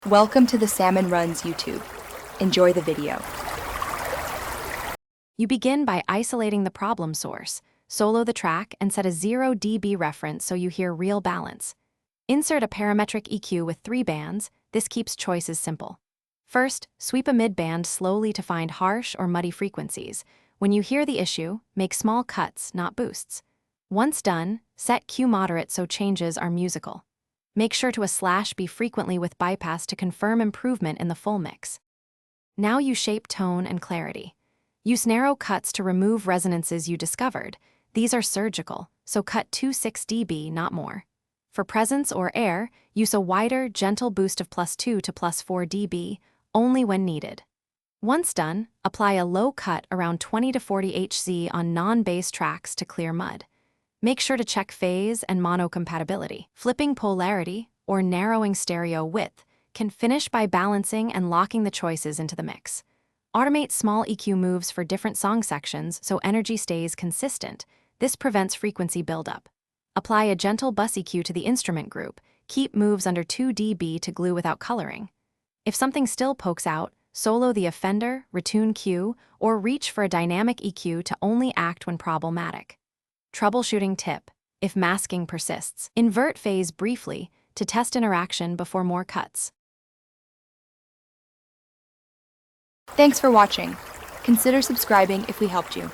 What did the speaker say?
Welcome to the Salmon Runs YouTube. Enjoy the video. You begin by isolating the problem source, solo the track, and set a 0 dB reference so you hear real balance. Insert a parametric EQ with 3 bands. This keeps choices simple. First, sweep a mid-band slowly to find harsh or muddy frequencies. When you hear the issue, make small cuts, not boosts. Once done, set Q moderate so changes are musical. Make sure to /B frequently with bypass to confirm improvement in the full mix. Now you shape tone and clarity. Use narrow cuts to remove resonances you discovered. These are surgical, so cut 2.6 dB, not more. For presence or air, use a wider, gentle boost of +2 to +4 dB, only when needed. Once done, apply a low cut around 20 to 40 Hz on non-bass tracks to clear mud. Make sure to check phase and mono compatibility. Flipping polarity, or narrowing stereo width, can finish by balancing and locking the choices into the mix. Automate small EQ moves for different song sections so energy stays consistent. This prevents frequency buildup. Apply a gentle bus EQ to the instrument group. Keep moves under 2 dB to glue without coloring. If something still pokes out, solo the offender, retune Q, or reach for a dynamic EQ to only act when problematic. Troubleshooting tip: if masking persists, invert phase briefly to test interaction before more cuts. Thanks for watching. Consider subscribing if we helped you.